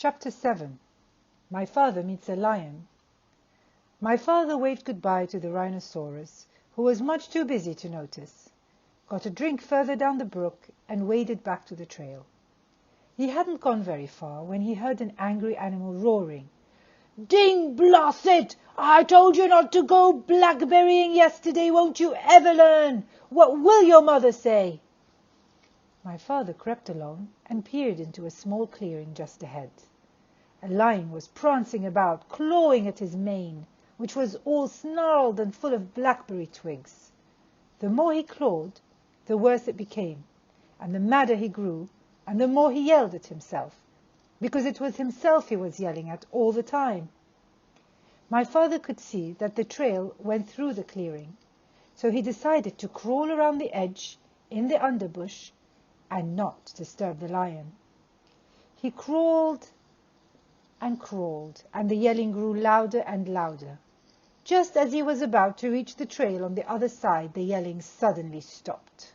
Chapter 7. My Father Meets a Lion. My father waved goodbye to the rhinoceros, who was much too busy to notice, got a drink further down the brook, and waded back to the trail. He hadn't gone very far when he heard an angry animal roaring. "Ding blast it! I told you not to go blackberrying yesterday. Won't you ever learn? What will your mother say?" My father crept along and peered into a small clearing just ahead. A lion was prancing about, clawing at his mane, which was all snarled and full of blackberry twigs. The more he clawed, the worse it became, and the madder he grew, and the more he yelled at himself, because it was himself he was yelling at all the time. My father could see that the trail went through the clearing, so he decided to crawl around the edge in the underbush and not disturb the lion. He crawled and crawled, and the yelling grew louder and louder. Just as he was about to reach the trail on the other side, the yelling suddenly stopped.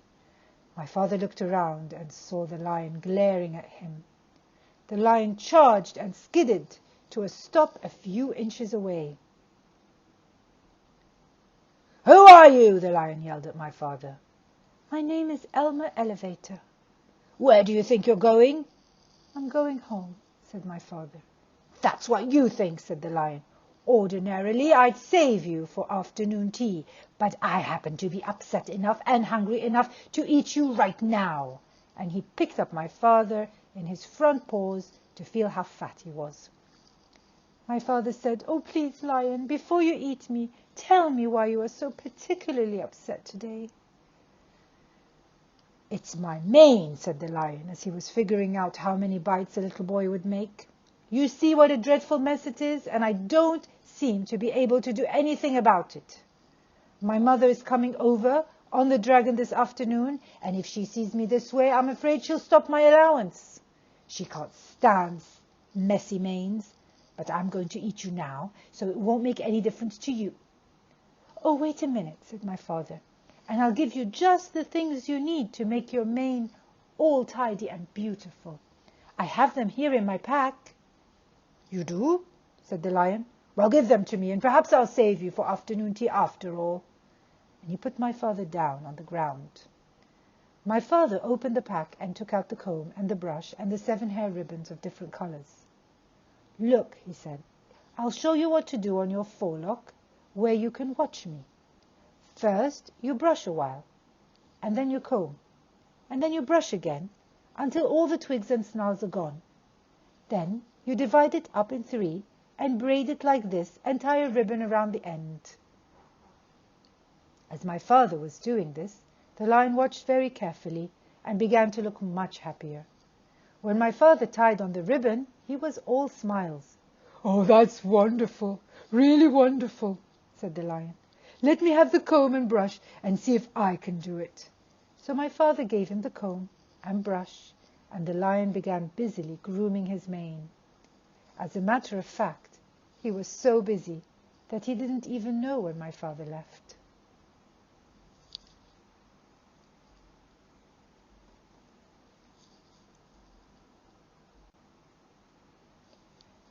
My father looked around and saw the lion glaring at him. The lion charged and skidded to a stop a few inches away. "Who are you?" the lion yelled at my father. "My name is Elmer Elevator." "Where do you think you're going?" "I'm going home," said my father. "That's what you think," said the lion. "Ordinarily, I'd save you for afternoon tea, but I happen to be upset enough and hungry enough to eat you right now." And he picked up my father in his front paws to feel how fat he was. My father said, "Oh, please, lion, before you eat me, tell me why you are so particularly upset today." "It's my mane," said the lion, as he was figuring out how many bites the little boy would make. "You see what a dreadful mess it is, and I don't seem to be able to do anything about it. My mother is coming over on the dragon this afternoon, and if she sees me this way, I'm afraid she'll stop my allowance. She can't stand messy manes, but I'm going to eat you now, so it won't make any difference to you." "Oh, wait a minute," said my father, "and I'll give you just the things you need to make your mane all tidy and beautiful. I have them here in my pack." "You do?" said the lion. "Well, give them to me, and perhaps I'll save you for afternoon tea after all." And he put my father down on the ground. My father opened the pack and took out the comb and the brush and the 7 hair ribbons of different colors. "Look," he said, "I'll show you what to do on your forelock, where you can watch me. First, you brush a while, and then you comb, and then you brush again, until all the twigs and snarls are gone. Then you divide it up in 3 and braid it like this and tie a ribbon around the end." As my father was doing this, the lion watched very carefully and began to look much happier. When my father tied on the ribbon, he was all smiles. "Oh, that's wonderful, really wonderful," said the lion. "Let me have the comb and brush and see if I can do it." So my father gave him the comb and brush, and the lion began busily grooming his mane. As a matter of fact, he was so busy that he didn't even know when my father left.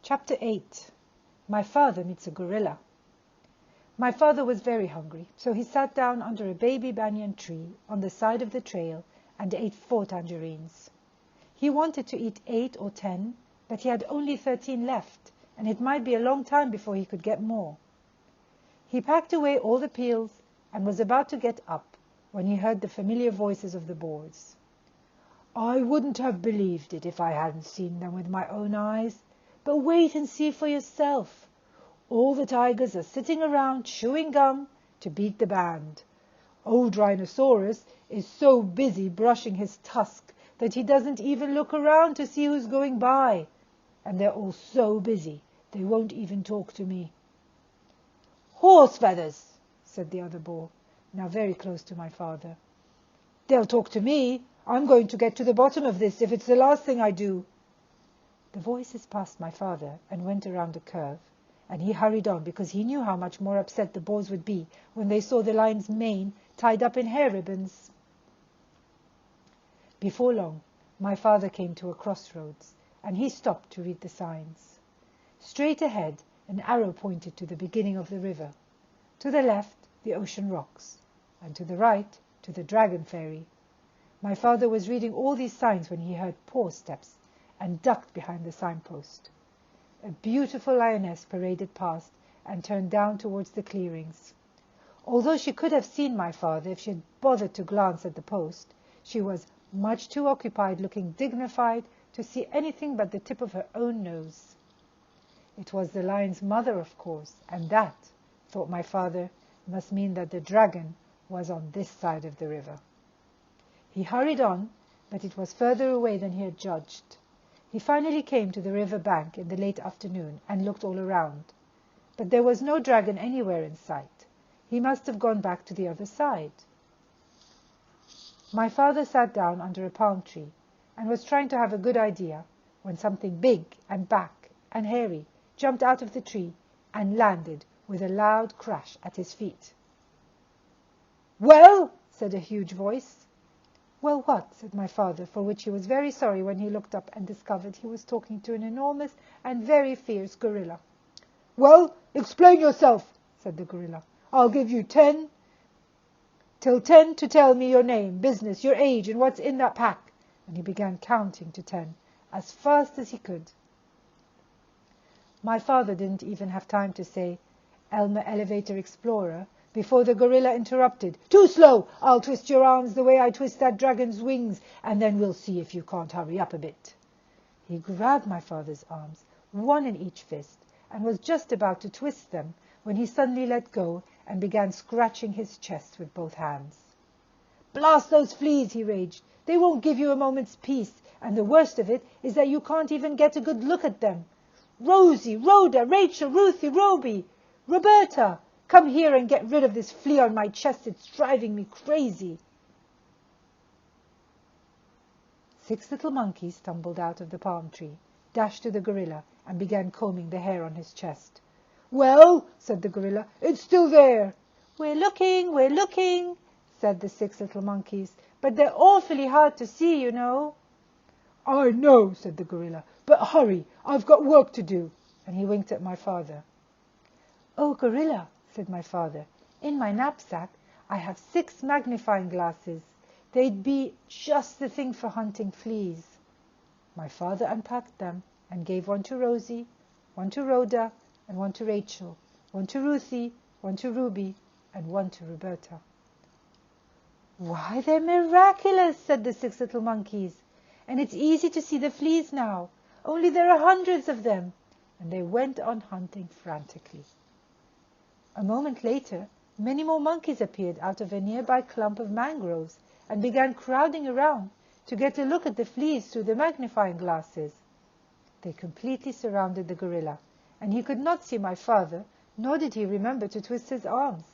Chapter 8. My Father Meets a Gorilla. My father was very hungry, so he sat down under a baby banyan tree on the side of the trail and ate 4 tangerines. He wanted to eat 8 or 10, but he had only 13 left, and it might be a long time before he could get more. He packed away all the peels and was about to get up when he heard the familiar voices of the boys. "I wouldn't have believed it if I hadn't seen them with my own eyes, but wait and see for yourself. All the tigers are sitting around chewing gum to beat the band. Old Rhinoceros is so busy brushing his tusk that he doesn't even look around to see who's going by, and they're all so busy they won't even talk to me." "Horse feathers," said the other boy, now very close to my father. "They'll talk to me. I'm going to get to the bottom of this if it's the last thing I do." The voices passed my father and went around a curve, and he hurried on because he knew how much more upset the boys would be when they saw the lion's mane tied up in hair ribbons. Before long, my father came to a crossroads, and he stopped to read the signs. Straight ahead, an arrow pointed to the beginning of the river. To the left, the ocean rocks, and to the right, to the dragon fairy. My father was reading all these signs when he heard paw steps and ducked behind the signpost. A beautiful lioness paraded past and turned down towards the clearings. Although she could have seen my father if she had bothered to glance at the post, she was much too occupied looking dignified to see anything but the tip of her own nose. It was the lion's mother, of course, and that, thought my father, must mean that the dragon was on this side of the river. He hurried on, but it was further away than he had judged. He finally came to the river bank in the late afternoon and looked all around. But there was no dragon anywhere in sight. He must have gone back to the other side. My father sat down under a palm tree and was trying to have a good idea when something big and black and hairy jumped out of the tree and landed with a loud crash at his feet. "Well?" said a huge voice. "Well, what?" said my father, for which he was very sorry when he looked up and discovered he was talking to an enormous and very fierce gorilla. "Well, explain yourself," said the gorilla. "I'll give you 10 till 10 to tell me your name, business, your age, and what's in that pack." And he began counting to 10 as fast as he could. My father didn't even have time to say, "Elmer Elevator Explorer," before the gorilla interrupted. "Too slow! I'll twist your arms the way I twist that dragon's wings, and then we'll see if you can't hurry up a bit." He grabbed my father's arms, one in each fist, and was just about to twist them when he suddenly let go and began scratching his chest with both hands. "Blast those fleas!" he raged. "They won't give you a moment's peace, and the worst of it is that you can't even get a good look at them. Rosie, Rhoda, Rachel, Ruthie, Roby, Roberta, come here and get rid of this flea on my chest. It's driving me crazy." 6 little monkeys tumbled out of the palm tree, dashed to the gorilla, and began combing the hair on his chest. "Well," said the gorilla, "it's still there." We're looking," said the 6 little monkeys, "but they're awfully hard to see, you know." "I know," said the gorilla, "but hurry, I've got work to do." And he winked at my father. "Oh, gorilla," said my father, "in my knapsack I have 6 magnifying glasses. They'd be just the thing for hunting fleas." My father unpacked them and gave one to Rosie, one to Rhoda, and one to Rachel, one to Ruthie, one to Ruby, and one to Roberta. "Why, they're miraculous," said the 6 little monkeys. "And it's easy to see the fleas now, only there are hundreds of them." And they went on hunting frantically. A moment later, many more monkeys appeared out of a nearby clump of mangroves and began crowding around to get a look at the fleas through the magnifying glasses. They completely surrounded the gorilla, and he could not see my father, nor did he remember to twist his arms.